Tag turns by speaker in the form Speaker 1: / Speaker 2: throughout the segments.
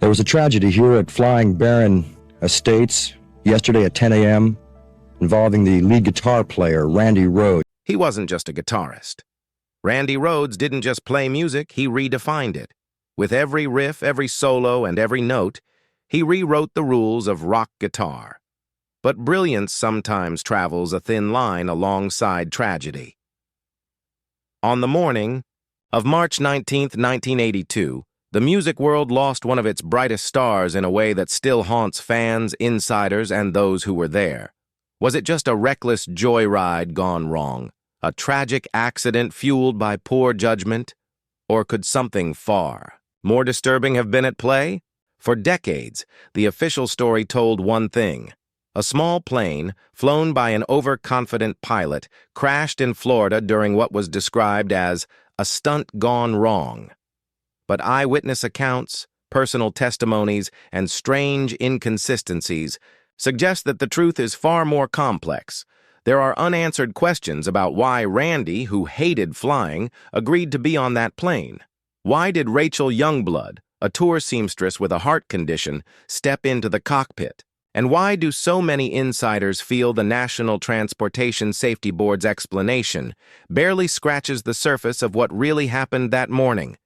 Speaker 1: There was a tragedy here at Flying Baron Estates yesterday at 10 a.m. involving the lead guitar player, Randy Rhoads.
Speaker 2: He wasn't just a guitarist. Randy Rhoads didn't just play music, he redefined it. With every riff, every solo, and every note, he rewrote the rules of rock guitar. But brilliance sometimes travels a thin line alongside tragedy. On the morning of March 19, 1982, the music world lost one of its brightest stars in a way that still haunts fans, insiders, and those who were there. Was it just a reckless joyride gone wrong? A tragic accident fueled by poor judgment? Or could something far more disturbing have been at play? For decades, the official story told one thing. A small plane, flown by an overconfident pilot, crashed in Florida during what was described as a stunt gone wrong. But eyewitness accounts, personal testimonies, and strange inconsistencies suggest that the truth is far more complex. There are unanswered questions about why Randy, who hated flying, agreed to be on that plane. Why did Rachel Youngblood, a tour seamstress with a heart condition, step into the cockpit? And why do so many insiders feel the National Transportation Safety Board's explanation barely scratches the surface of what really happened that morning?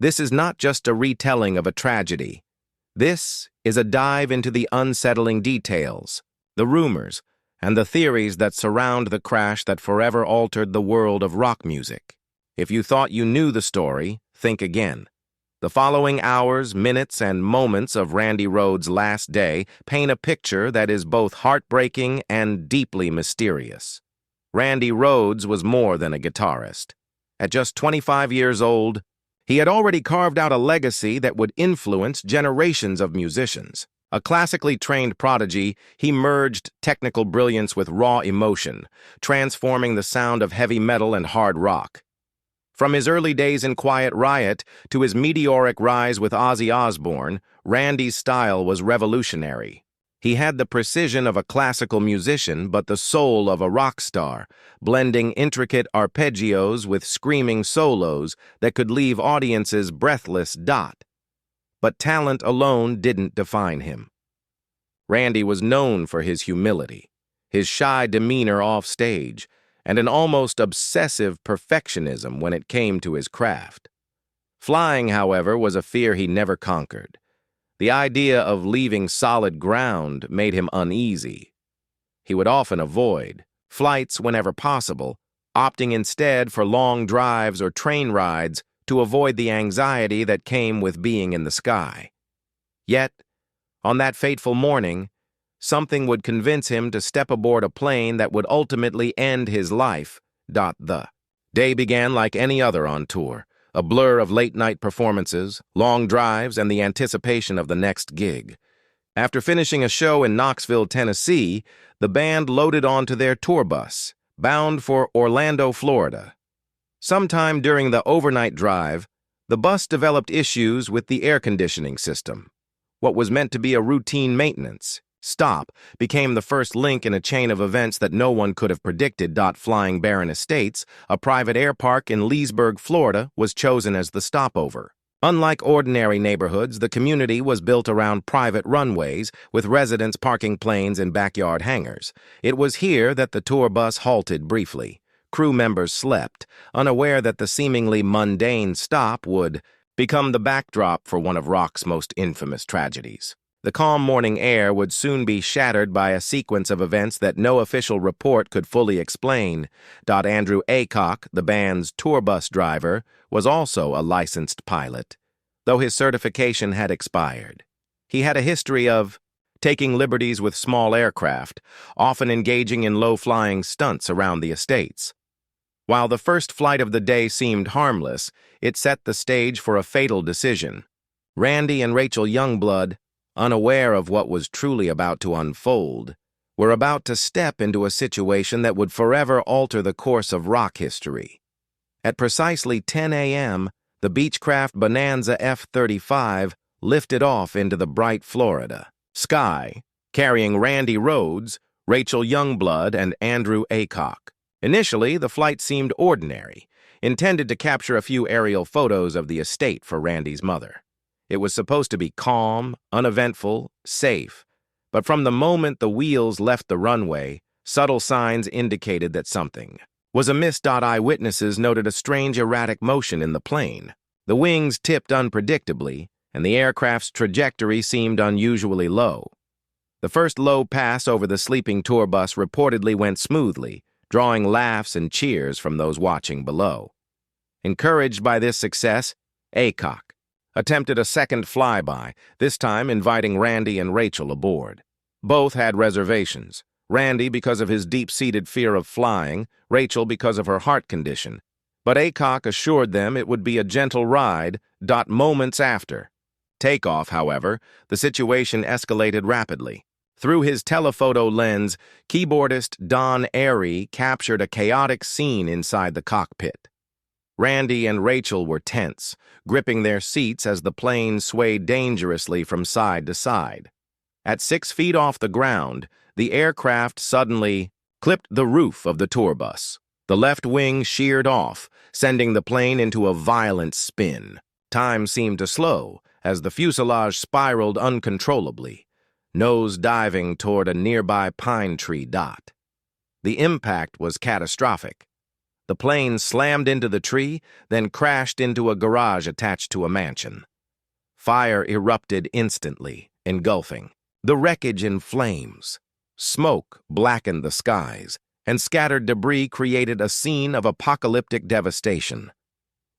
Speaker 2: This is not just a retelling of a tragedy. This is a dive into the unsettling details, the rumors, and the theories that surround the crash that forever altered the world of rock music. If you thought you knew the story, think again. The following hours, minutes, and moments of Randy Rhoads' last day paint a picture that is both heartbreaking and deeply mysterious. Randy Rhoads was more than a guitarist. At just 25 years old, he had already carved out a legacy that would influence generations of musicians. A classically trained prodigy, he merged technical brilliance with raw emotion, transforming the sound of heavy metal and hard rock. From his early days in Quiet Riot to his meteoric rise with Ozzy Osbourne, Randy's style was revolutionary. He had the precision of a classical musician but the soul of a rock star, blending intricate arpeggios with screaming solos that could leave audiences breathless. But talent alone didn't define him. Randy was known for his humility, his shy demeanor off stage, and an almost obsessive perfectionism when it came to his craft. Flying, however, was a fear he never conquered. The idea of leaving solid ground made him uneasy. He would often avoid flights whenever possible, opting instead for long drives or train rides to avoid the anxiety that came with being in the sky. Yet, on that fateful morning, something would convince him to step aboard a plane that would ultimately end his life. The day began like any other on tour, a blur of late-night performances, long drives, and the anticipation of the next gig. After finishing a show in Knoxville, Tennessee, the band loaded onto their tour bus, bound for Orlando, Florida. Sometime during the overnight drive, the bus developed issues with the air conditioning system. What was meant to be a routine maintenance stop became the first link in a chain of events that no one could have predicted. Flying Baron Estates, a private air park in Leesburg, Florida, was chosen as the stopover. Unlike ordinary neighborhoods, the community was built around private runways, with residents parking planes in backyard hangars. It was here that the tour bus halted briefly. Crew members slept, unaware that the seemingly mundane stop would become the backdrop for one of rock's most infamous tragedies. The calm morning air would soon be shattered by a sequence of events that no official report could fully explain. Andrew Aycock, the band's tour bus driver, was also a licensed pilot, though his certification had expired. He had a history of taking liberties with small aircraft, often engaging in low-flying stunts around the estates. While the first flight of the day seemed harmless, it set the stage for a fatal decision. Randy and Rachel Youngblood, unaware of what was truly about to unfold, were about to step into a situation that would forever alter the course of rock history. At precisely 10 a.m., the Beechcraft Bonanza F-35 lifted off into the bright Florida sky, carrying Randy Rhoads, Rachel Youngblood, and Andrew Aycock. Initially, the flight seemed ordinary, intended to capture a few aerial photos of the estate for Randy's mother. It was supposed to be calm, uneventful, safe, but from the moment the wheels left the runway, subtle signs indicated that something was amiss. Eyewitnesses noted a strange erratic motion in the plane. The wings tipped unpredictably, and the aircraft's trajectory seemed unusually low. The first low pass over the sleeping tour bus reportedly went smoothly, drawing laughs and cheers from those watching below. Encouraged by this success, Aycock attempted a second flyby, this time inviting Randy and Rachel aboard. Both had reservations, Randy because of his deep-seated fear of flying, Rachel because of her heart condition. But Aycock assured them it would be a gentle ride. Moments after takeoff, however, the situation escalated rapidly. Through his telephoto lens, keyboardist Don Airey captured a chaotic scene inside the cockpit. Randy and Rachel were tense, gripping their seats as the plane swayed dangerously from side to side. At 6 feet off the ground, the aircraft suddenly clipped the roof of the tour bus. The left wing sheared off, sending the plane into a violent spin. Time seemed to slow as the fuselage spiraled uncontrollably, nose diving toward a nearby pine tree. The impact was catastrophic. The plane slammed into the tree, then crashed into a garage attached to a mansion. Fire erupted instantly, engulfing the wreckage in flames. Smoke blackened the skies, and scattered debris created a scene of apocalyptic devastation.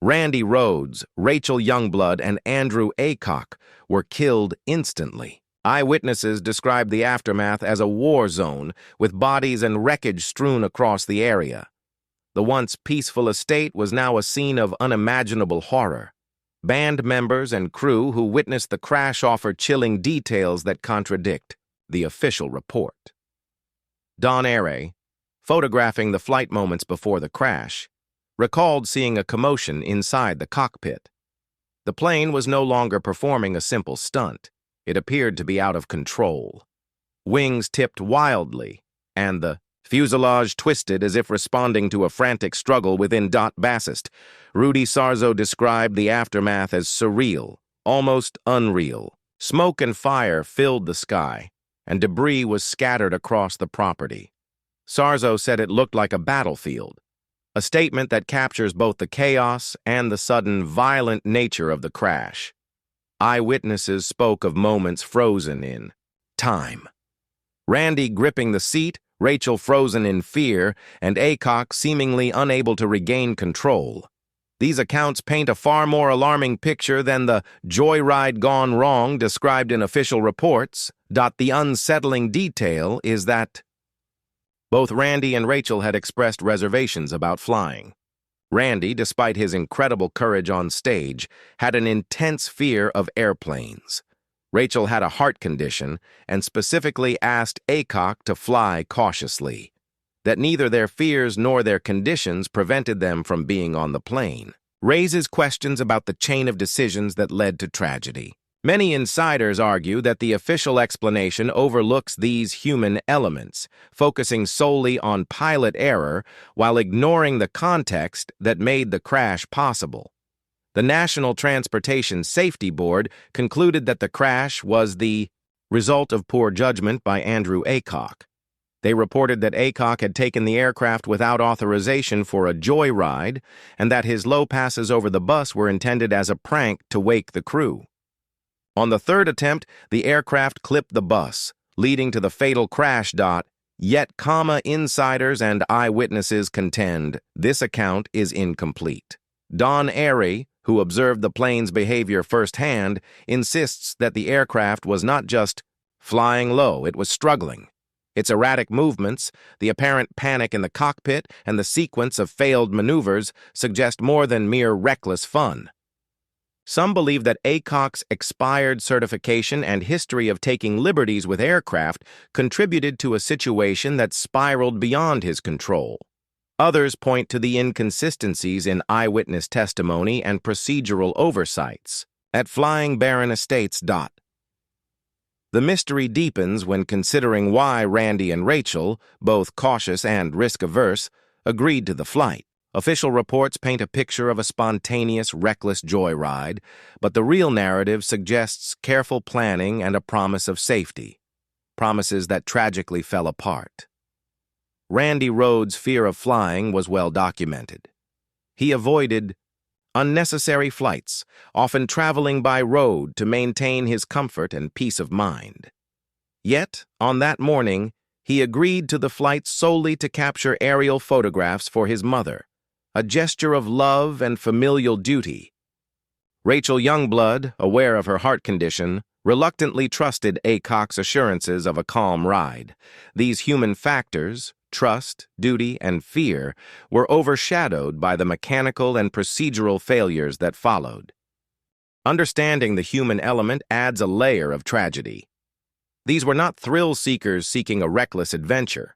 Speaker 2: Randy Rhoads, Rachel Youngblood, and Andrew Aycock were killed instantly. Eyewitnesses described the aftermath as a war zone, with bodies and wreckage strewn across the area. The once peaceful estate was now a scene of unimaginable horror. Band members and crew who witnessed the crash offer chilling details that contradict the official report. Don Airey, photographing the flight moments before the crash, recalled seeing a commotion inside the cockpit. The plane was no longer performing a simple stunt. It appeared to be out of control. Wings tipped wildly, and the fuselage twisted as if responding to a frantic struggle within. Bassist Rudy Sarzo described the aftermath as surreal, almost unreal. Smoke and fire filled the sky, and debris was scattered across the property. Sarzo said it looked like a battlefield, a statement that captures both the chaos and the sudden, violent nature of the crash. Eyewitnesses spoke of moments frozen in time. Randy gripping the seat, Rachel frozen in fear, and Aycock seemingly unable to regain control. These accounts paint a far more alarming picture than the joyride gone wrong described in official reports. The unsettling detail is that both Randy and Rachel had expressed reservations about flying. Randy, despite his incredible courage on stage, had an intense fear of airplanes. Rachel had a heart condition and specifically asked Aycock to fly cautiously, that neither their fears nor their conditions prevented them from being on the plane. Raises questions about the chain of decisions that led to tragedy. Many insiders argue that the official explanation overlooks these human elements, focusing solely on pilot error while ignoring the context that made the crash possible. The National Transportation Safety Board concluded that the crash was the result of poor judgment by Andrew Aycock. They reported that Aycock had taken the aircraft without authorization for a joyride and that his low passes over the bus were intended as a prank to wake the crew. On the third attempt, the aircraft clipped the bus, leading to the fatal crash. Yet, insiders and eyewitnesses contend this account is incomplete. Don Airey, who observed the plane's behavior firsthand, insists that the aircraft was not just flying low, it was struggling. Its erratic movements, the apparent panic in the cockpit, and the sequence of failed maneuvers suggest more than mere reckless fun. Some believe that Aycock's expired certification and history of taking liberties with aircraft contributed to a situation that spiraled beyond his control. Others point to the inconsistencies in eyewitness testimony and procedural oversights at Flying Baron Estates. The mystery deepens when considering why Randy and Rachel, both cautious and risk-averse, agreed to the flight. Official reports paint a picture of a spontaneous, reckless joyride, but the real narrative suggests careful planning and a promise of safety, promises that tragically fell apart. Randy Rhoads' fear of flying was well documented. He avoided unnecessary flights, often traveling by road to maintain his comfort and peace of mind. Yet, on that morning, he agreed to the flight solely to capture aerial photographs for his mother, a gesture of love and familial duty. Rachel Youngblood, aware of her heart condition, reluctantly trusted Aycock's assurances of a calm ride. These human factors, trust, duty, and fear, were overshadowed by the mechanical and procedural failures that followed. Understanding the human element adds a layer of tragedy. These were not thrill-seekers seeking a reckless adventure.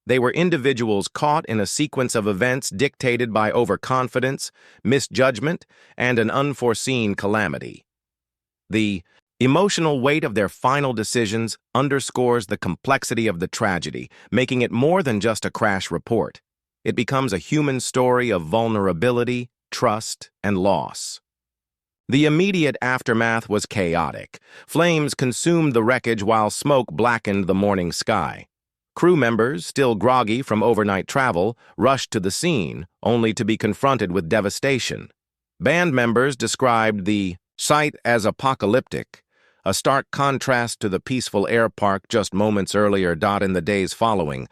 Speaker 2: They were individuals caught in a sequence of events dictated by overconfidence, misjudgment, and an unforeseen calamity. The emotional weight of their final decisions underscores the complexity of the tragedy, making it more than just a crash report. It becomes a human story of vulnerability, trust, and loss. The immediate aftermath was chaotic. Flames consumed the wreckage while smoke blackened the morning sky. Crew members, still groggy from overnight travel, rushed to the scene, only to be confronted with devastation. Band members described the sight as apocalyptic, a stark contrast to the peaceful air park just moments earlier. In the days following,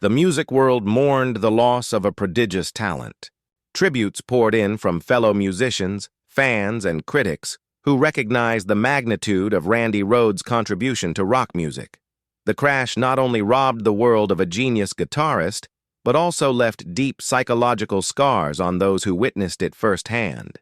Speaker 2: the music world mourned the loss of a prodigious talent. Tributes poured in from fellow musicians, fans, and critics who recognized the magnitude of Randy Rhoads' contribution to rock music. The crash not only robbed the world of a genius guitarist, but also left deep psychological scars on those who witnessed it firsthand.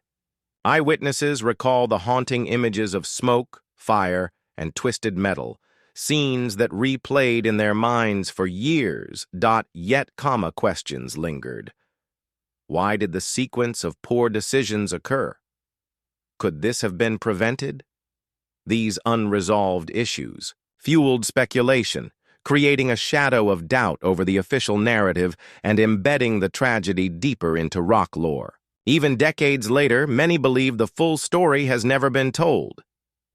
Speaker 2: Eyewitnesses recall the haunting images of smoke, fire, and twisted metal, scenes that replayed in their minds for years. Yet questions lingered. Why did the sequence of poor decisions occur? Could this have been prevented? These unresolved issues fueled speculation, creating a shadow of doubt over the official narrative and embedding the tragedy deeper into rock lore. Even decades later, many believe the full story has never been told.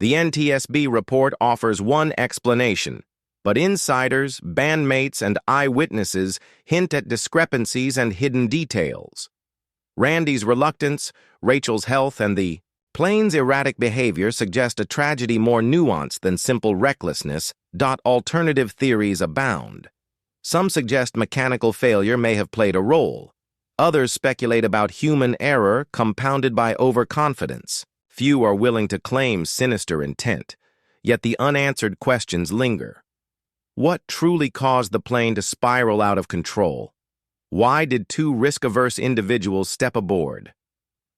Speaker 2: The NTSB report offers one explanation, but insiders, bandmates, and eyewitnesses hint at discrepancies and hidden details. Randy's reluctance, Rachel's health, and the plane's erratic behavior suggest a tragedy more nuanced than simple recklessness. Alternative theories abound. Some suggest mechanical failure may have played a role. Others speculate about human error compounded by overconfidence. Few are willing to claim sinister intent, yet the unanswered questions linger. What truly caused the plane to spiral out of control? Why did two risk-averse individuals step aboard?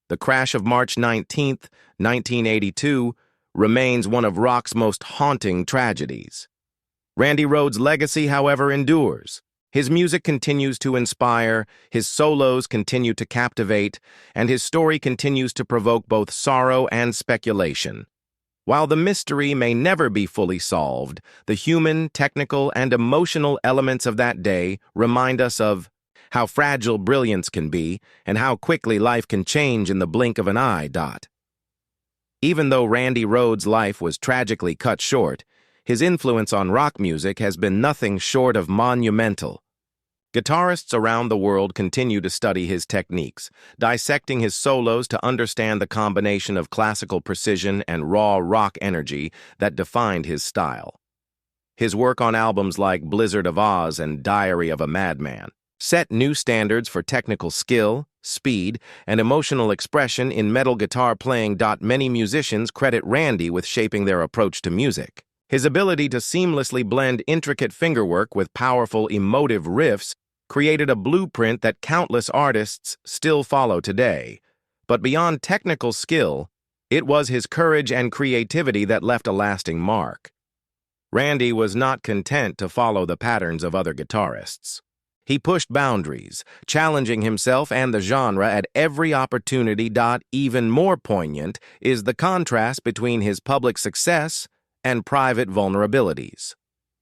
Speaker 2: The crash of March 19, 1982, remains one of rock's most haunting tragedies. Randy Rhoads' legacy, however, endures. His music continues to inspire, his solos continue to captivate, and his story continues to provoke both sorrow and speculation. While the mystery may never be fully solved, the human, technical, and emotional elements of that day remind us of how fragile brilliance can be and how quickly life can change in the blink of an eye. Even though Randy Rhoads' life was tragically cut short, his influence on rock music has been nothing short of monumental. Guitarists around the world continue to study his techniques, dissecting his solos to understand the combination of classical precision and raw rock energy that defined his style. His work on albums like Blizzard of Oz and Diary of a Madman set new standards for technical skill, speed, and emotional expression in metal guitar playing. Many musicians credit Randy with shaping their approach to music. His ability to seamlessly blend intricate fingerwork with powerful, emotive riffs created a blueprint that countless artists still follow today. But beyond technical skill, it was his courage and creativity that left a lasting mark. Randy was not content to follow the patterns of other guitarists. He pushed boundaries, challenging himself and the genre at every opportunity. Even more poignant is the contrast between his public success and private vulnerabilities.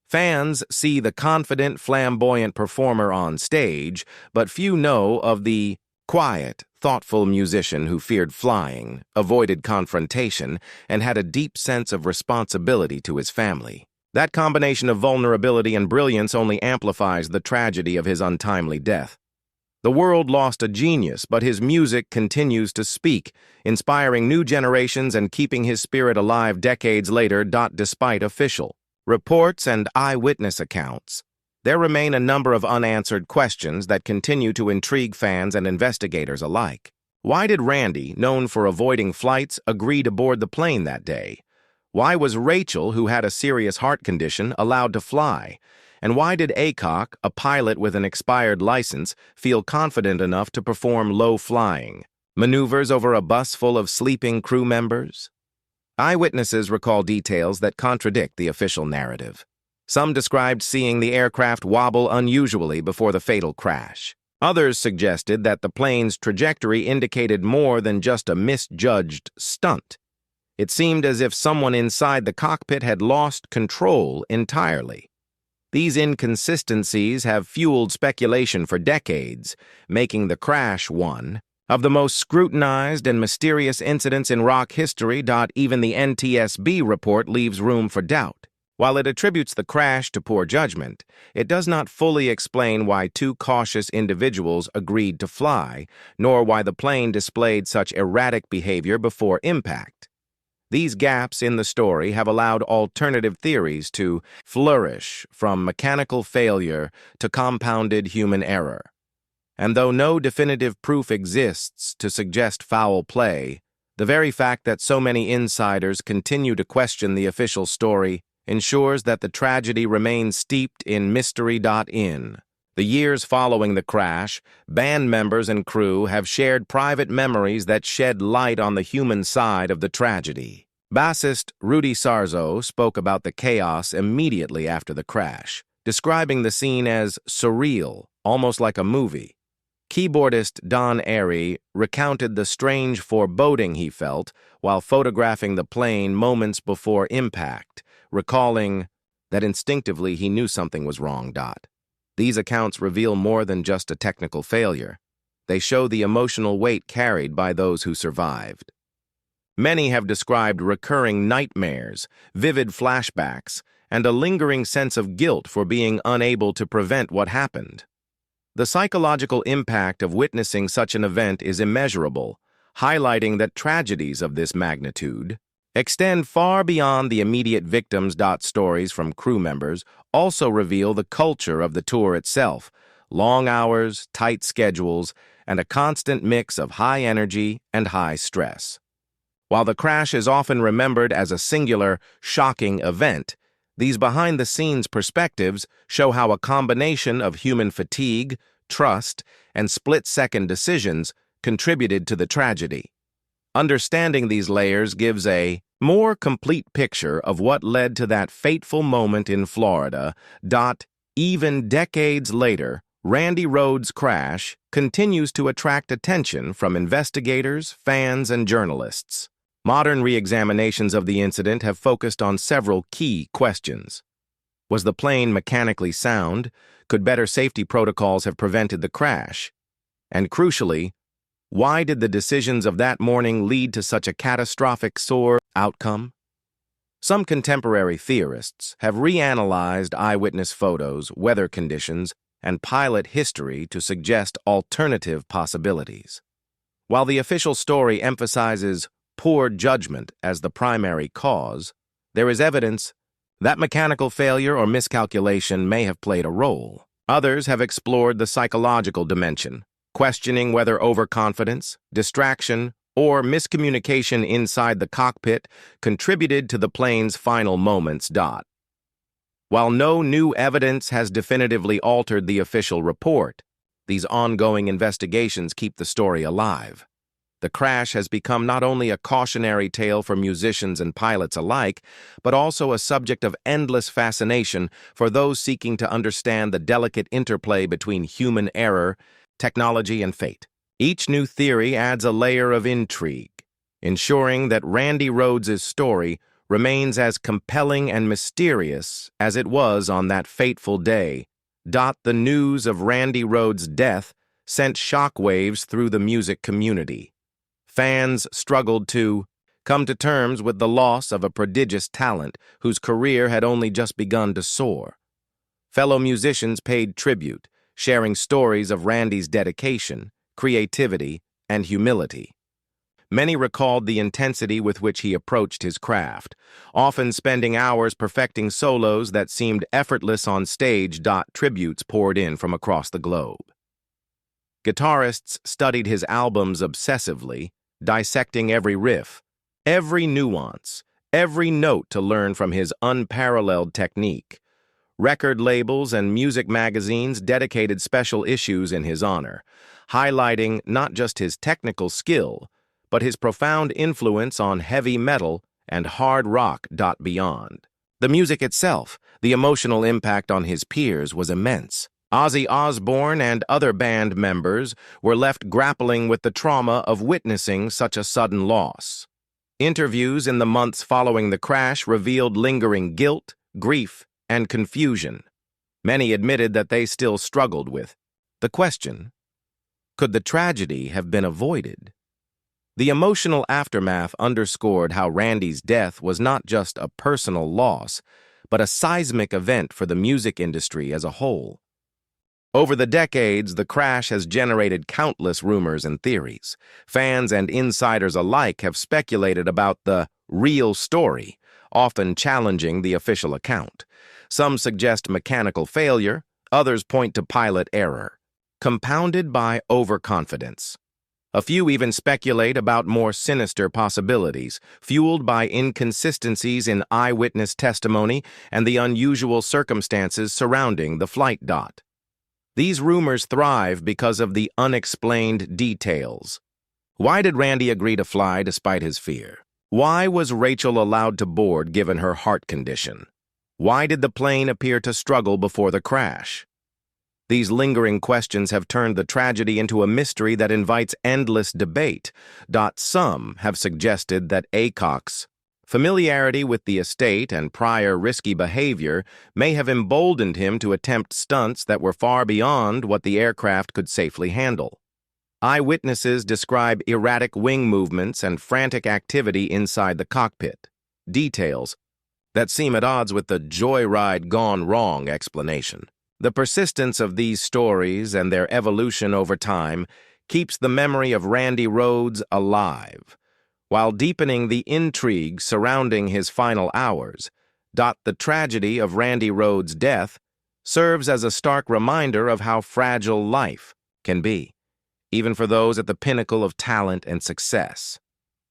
Speaker 2: Fans see the confident, flamboyant performer on stage, but few know of the Quiet, thoughtful musician who feared flying, avoided confrontation, and had a deep sense of responsibility to his family. That combination of vulnerability and brilliance only amplifies the tragedy of his untimely death. The world lost a genius, but his music continues to speak, inspiring new generations and keeping his spirit alive decades later. Despite official reports and eyewitness accounts, there remain a number of unanswered questions that continue to intrigue fans and investigators alike. Why did Randy, known for avoiding flights, agree to board the plane that day? Why was Rachel, who had a serious heart condition, allowed to fly? And why did Aycock, a pilot with an expired license, feel confident enough to perform low-flying maneuvers over a bus full of sleeping crew members? Eyewitnesses recall details that contradict the official narrative. Some described seeing the aircraft wobble unusually before the fatal crash. Others suggested that the plane's trajectory indicated more than just a misjudged stunt. It seemed as if someone inside the cockpit had lost control entirely. These inconsistencies have fueled speculation for decades, making the crash one of the most scrutinized and mysterious incidents in rock history. Even the NTSB report leaves room for doubt. While it attributes the crash to poor judgment, it does not fully explain why two cautious individuals agreed to fly, nor why the plane displayed such erratic behavior before impact. These gaps in the story have allowed alternative theories to flourish, from mechanical failure to compounded human error. And though no definitive proof exists to suggest foul play, the very fact that so many insiders continue to question the official story ensures that the tragedy remains steeped in mystery. In the years following the crash, band members and crew have shared private memories that shed light on the human side of the tragedy. Bassist Rudy Sarzo spoke about the chaos immediately after the crash, describing the scene as surreal, almost like a movie. Keyboardist Don Airey recounted the strange foreboding he felt while photographing the plane moments before impact, recalling that instinctively he knew something was wrong. These accounts reveal more than just a technical failure. They show the emotional weight carried by those who survived. Many have described recurring nightmares, vivid flashbacks, and a lingering sense of guilt for being unable to prevent what happened. The psychological impact of witnessing such an event is immeasurable, highlighting that tragedies of this magnitude extend far beyond the immediate victims. Stories from crew members also reveal the culture of the tour itself: long hours, tight schedules, and a constant mix of high energy and high stress. While the crash is often remembered as a singular, shocking event, these behind-the-scenes perspectives show how a combination of human fatigue, trust, and split-second decisions contributed to the tragedy. Understanding these layers gives a more complete picture of what led to that fateful moment in Florida. Even decades later, Randy Rhoads' crash continues to attract attention from investigators, fans, and journalists. Modern re-examinations of the incident have focused on several key questions. Was the plane mechanically sound? Could better safety protocols have prevented the crash? And crucially, why did the decisions of that morning lead to such a catastrophic outcome? Some contemporary theorists have reanalyzed eyewitness photos, weather conditions, and pilot history to suggest alternative possibilities. While the official story emphasizes poor judgment as the primary cause, there is evidence that mechanical failure or miscalculation may have played a role. Others have explored the psychological dimension, questioning whether overconfidence, distraction, or miscommunication inside the cockpit contributed to the plane's final moments. While no new evidence has definitively altered the official report, these ongoing investigations keep the story alive. The crash has become not only a cautionary tale for musicians and pilots alike, but also a subject of endless fascination for those seeking to understand the delicate interplay between human error, technology, and fate. Each new theory adds a layer of intrigue, ensuring that Randy Rhoads' story remains as compelling and mysterious as it was on that fateful day. The news of Randy Rhoads' death sent shockwaves through the music community. Fans struggled to come to terms with the loss of a prodigious talent whose career had only just begun to soar. Fellow musicians paid tribute, sharing stories of Randy's dedication, creativity, and humility. Many recalled the intensity with which he approached his craft, often spending hours perfecting solos that seemed effortless on stage. Tributes poured in from across the globe. Guitarists studied his albums obsessively, dissecting every riff, every nuance, every note to learn from his unparalleled technique. Record labels and music magazines dedicated special issues in his honor, highlighting not just his technical skill, but his profound influence on heavy metal and hard rock. Beyond the music itself, the emotional impact on his peers was immense. Ozzy Osbourne and other band members were left grappling with the trauma of witnessing such a sudden loss. Interviews in the months following the crash revealed lingering guilt, grief, and confusion. Many admitted that they still struggled with the question, could the tragedy have been avoided? The emotional aftermath underscored how Randy's death was not just a personal loss, but a seismic event for the music industry as a whole. Over the decades, the crash has generated countless rumors and theories. Fans and insiders alike have speculated about the real story, often challenging the official account. Some suggest mechanical failure, others point to pilot error, compounded by overconfidence. A few even speculate about more sinister possibilities, fueled by inconsistencies in eyewitness testimony and the unusual circumstances surrounding the flight. These rumors thrive because of the unexplained details. Why did Randy agree to fly despite his fear? Why was Rachel allowed to board given her heart condition? Why did the plane appear to struggle before the crash? These lingering questions have turned the tragedy into a mystery that invites endless debate. Some have suggested that Aycock's familiarity with the estate and prior risky behavior may have emboldened him to attempt stunts that were far beyond what the aircraft could safely handle. Eyewitnesses describe erratic wing movements and frantic activity inside the cockpit, details that seem at odds with the joyride gone wrong explanation. The persistence of these stories and their evolution over time keeps the memory of Randy Rhoads alive, while deepening the intrigue surrounding his final hours. The tragedy of Randy Rhoads' death serves as a stark reminder of how fragile life can be, even for those at the pinnacle of talent and success.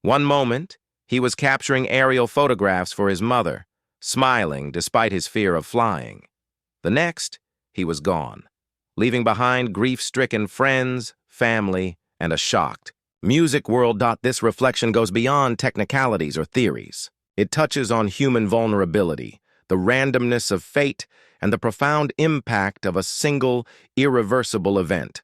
Speaker 2: One moment, he was capturing aerial photographs for his mother, smiling despite his fear of flying. The next, he was gone, leaving behind grief-stricken friends, family, and a shocked music world. This reflection goes beyond technicalities or theories. It touches on human vulnerability, the randomness of fate, and the profound impact of a single, irreversible event.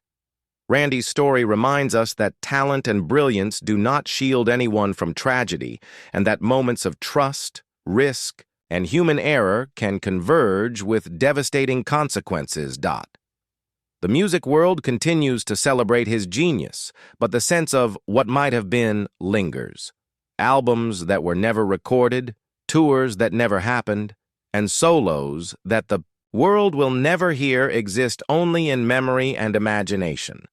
Speaker 2: Randy's story reminds us that talent and brilliance do not shield anyone from tragedy, and that moments of trust, risk, and human error can converge with devastating consequences. The music world continues to celebrate his genius, but the sense of what might have been lingers. Albums that were never recorded, tours that never happened, and solos that the world will never hear exist only in memory and imagination.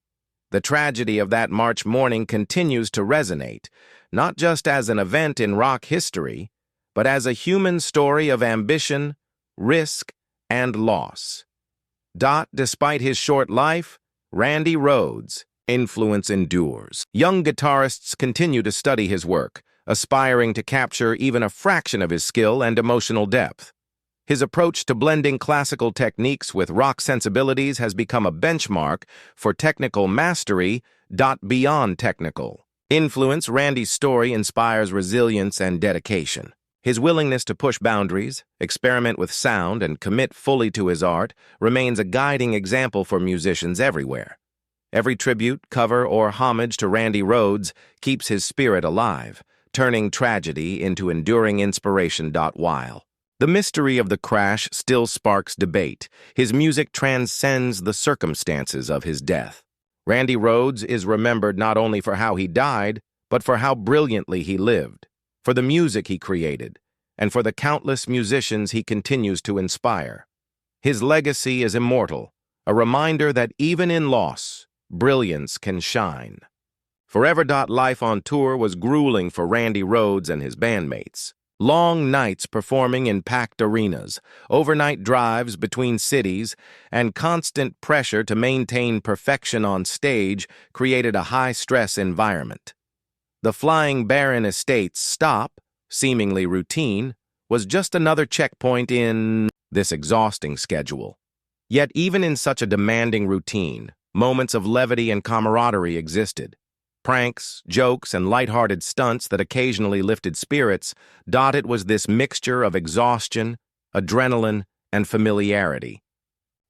Speaker 2: The tragedy of that March morning continues to resonate, not just as an event in rock history, but as a human story of ambition, risk, and loss. Despite his short life, Randy Rhoads' influence endures. Young guitarists continue to study his work, aspiring to capture even a fraction of his skill and emotional depth. His approach to blending classical techniques with rock sensibilities has become a benchmark for technical mastery. Beyond technical influence, Randy's story inspires resilience and dedication. His willingness to push boundaries, experiment with sound, and commit fully to his art remains a guiding example for musicians everywhere. Every tribute, cover, or homage to Randy Rhoads keeps his spirit alive, turning tragedy into enduring inspiration. While the mystery of the crash still sparks debate, his music transcends the circumstances of his death. Randy Rhoads is remembered not only for how he died, but for how brilliantly he lived, for the music he created, and for the countless musicians he continues to inspire. His legacy is immortal, a reminder that even in loss, brilliance can shine. Forever. Life on tour was grueling for Randy Rhoads and his bandmates. Long nights performing in packed arenas, overnight drives between cities, and constant pressure to maintain perfection on stage created a high-stress environment. The Flying Baron Estates stop, seemingly routine, was just another checkpoint in this exhausting schedule. Yet even in such a demanding routine, moments of levity and camaraderie existed. Pranks, jokes, and lighthearted stunts that occasionally lifted spirits. It was this mixture of exhaustion, adrenaline, and familiarity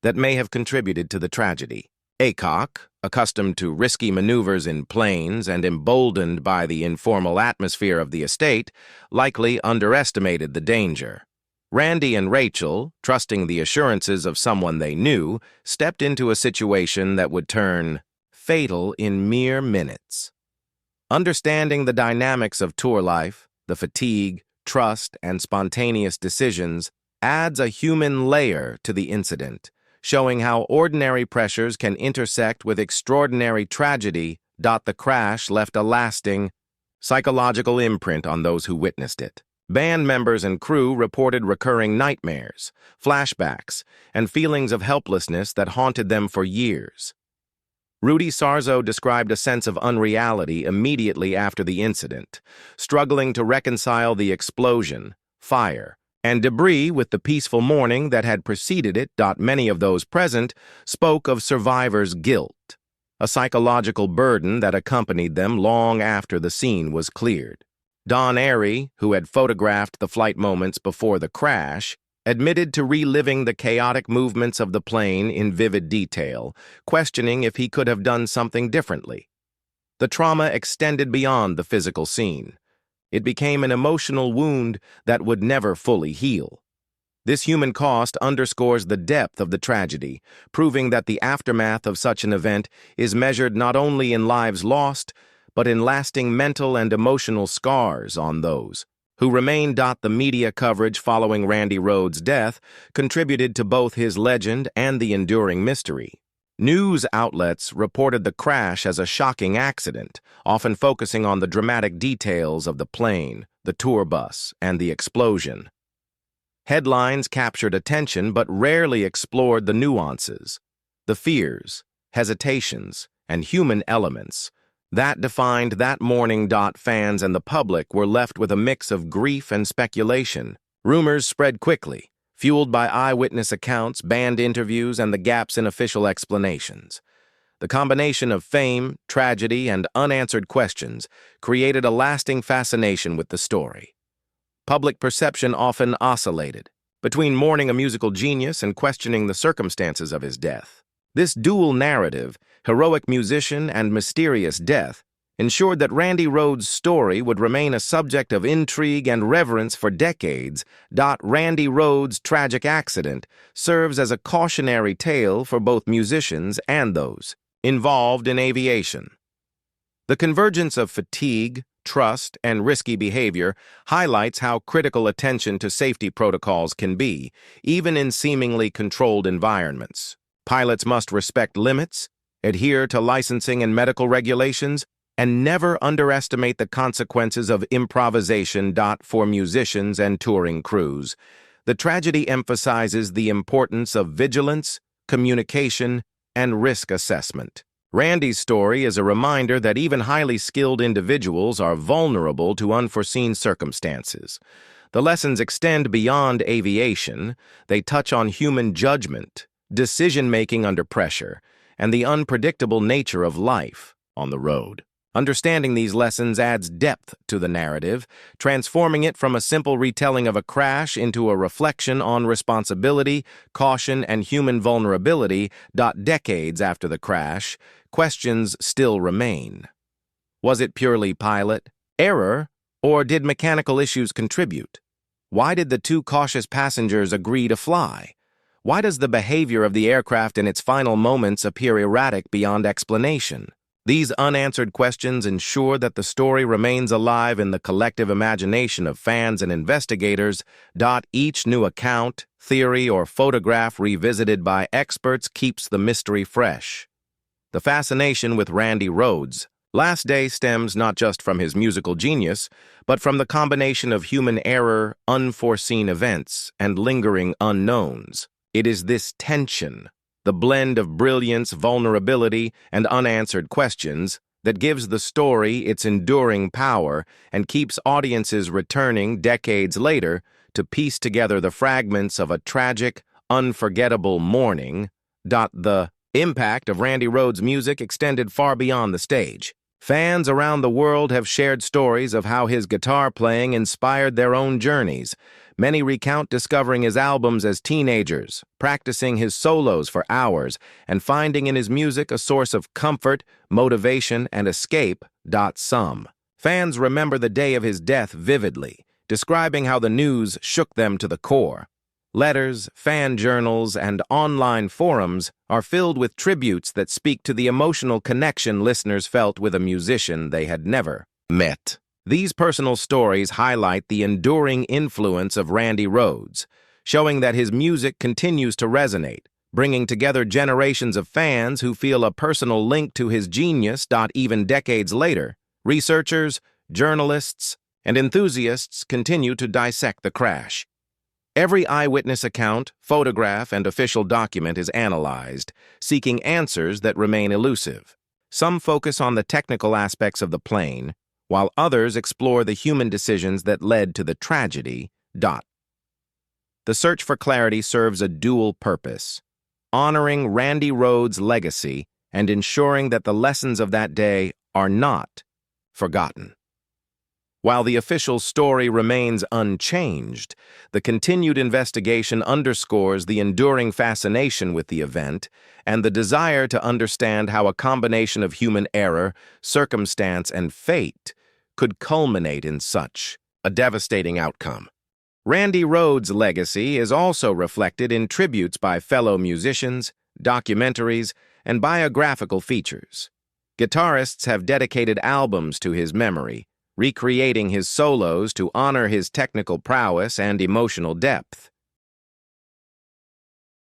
Speaker 2: that may have contributed to the tragedy. Aycock, accustomed to risky maneuvers in planes and emboldened by the informal atmosphere of the estate, likely underestimated the danger. Randy and Rachel, trusting the assurances of someone they knew, stepped into a situation that would turn fatal in mere minutes. Understanding the dynamics of tour life, the fatigue, trust, and spontaneous decisions adds a human layer to the incident, showing how ordinary pressures can intersect with extraordinary tragedy. The crash left a lasting psychological imprint on those who witnessed it. Band members and crew reported recurring nightmares, flashbacks, and feelings of helplessness that haunted them for years. Rudy Sarzo described a sense of unreality immediately after the incident, struggling to reconcile the explosion, fire, and debris with the peaceful morning that had preceded it. Many of those present spoke of survivors' guilt, a psychological burden that accompanied them long after the scene was cleared. Don Airy, who had photographed the flight moments before the crash, admitted to reliving the chaotic movements of the plane in vivid detail, questioning if he could have done something differently. The trauma extended beyond the physical scene. It became an emotional wound that would never fully heal. This human cost underscores the depth of the tragedy, proving that the aftermath of such an event is measured not only in lives lost, but in lasting mental and emotional scars on those who remain. The media coverage following Randy Rhoads' death contributed to both his legend and the enduring mystery. News outlets reported the crash as a shocking accident, often focusing on the dramatic details of the plane, the tour bus, and the explosion. Headlines captured attention but rarely explored the nuances, the fears, hesitations, and human elements that defined that morning. Fans and the public were left with a mix of grief and speculation. Rumors spread quickly, fueled by eyewitness accounts, band interviews, and the gaps in official explanations. The combination of fame, tragedy, and unanswered questions created a lasting fascination with the story. Public perception often oscillated between mourning a musical genius and questioning the circumstances of his death. This dual narrative, heroic musician and mysterious death, ensured that Randy Rhoads' story would remain a subject of intrigue and reverence for decades. Randy Rhoads' tragic accident serves as a cautionary tale for both musicians and those involved in aviation. The convergence of fatigue, trust, and risky behavior highlights how critical attention to safety protocols can be, even in seemingly controlled environments. Pilots must respect limits, adhere to licensing and medical regulations, and never underestimate the consequences of improvisation. For musicians and touring crews, the tragedy emphasizes the importance of vigilance, communication, and risk assessment. Randy's story is a reminder that even highly skilled individuals are vulnerable to unforeseen circumstances. The lessons extend beyond aviation. They touch on human judgment, decision-making under pressure, and the unpredictable nature of life on the road. Understanding these lessons adds depth to the narrative, transforming it from a simple retelling of a crash into a reflection on responsibility, caution, and human vulnerability. Decades after the crash, questions still remain. Was it purely pilot error, or did mechanical issues contribute? Why did the two cautious passengers agree to fly? Why does the behavior of the aircraft in its final moments appear erratic beyond explanation? These unanswered questions ensure that the story remains alive in the collective imagination of fans and investigators. Each new account, theory, or photograph revisited by experts keeps the mystery fresh. The fascination with Randy Rhoads' last day stems not just from his musical genius, but from the combination of human error, unforeseen events, and lingering unknowns. It is this tension, the blend of brilliance, vulnerability, and unanswered questions, that gives the story its enduring power and keeps audiences returning decades later to piece together the fragments of a tragic, unforgettable morning. The impact of Randy Rhoads' music extended far beyond the stage. Fans around the world have shared stories of how his guitar playing inspired their own journeys. Many recount discovering his albums as teenagers, practicing his solos for hours, and finding in his music a source of comfort, motivation, and escape. Some fans remember the day of his death vividly, describing how the news shook them to the core. Letters, fan journals, and online forums are filled with tributes that speak to the emotional connection listeners felt with a musician they had never met. These personal stories highlight the enduring influence of Randy Rhoads, showing that his music continues to resonate, bringing together generations of fans who feel a personal link to his genius. Even decades later, researchers, journalists, and enthusiasts continue to dissect the crash. Every eyewitness account, photograph, and official document is analyzed, seeking answers that remain elusive. Some focus on the technical aspects of the plane, while others explore the human decisions that led to the tragedy. The search for clarity serves a dual purpose: honoring Randy Rhoads' legacy and ensuring that the lessons of that day are not forgotten. While the official story remains unchanged, the continued investigation underscores the enduring fascination with the event and the desire to understand how a combination of human error, circumstance, and fate could culminate in such a devastating outcome. Randy Rhoads' legacy is also reflected in tributes by fellow musicians, documentaries, and biographical features. Guitarists have dedicated albums to his memory, recreating his solos to honor his technical prowess and emotional depth.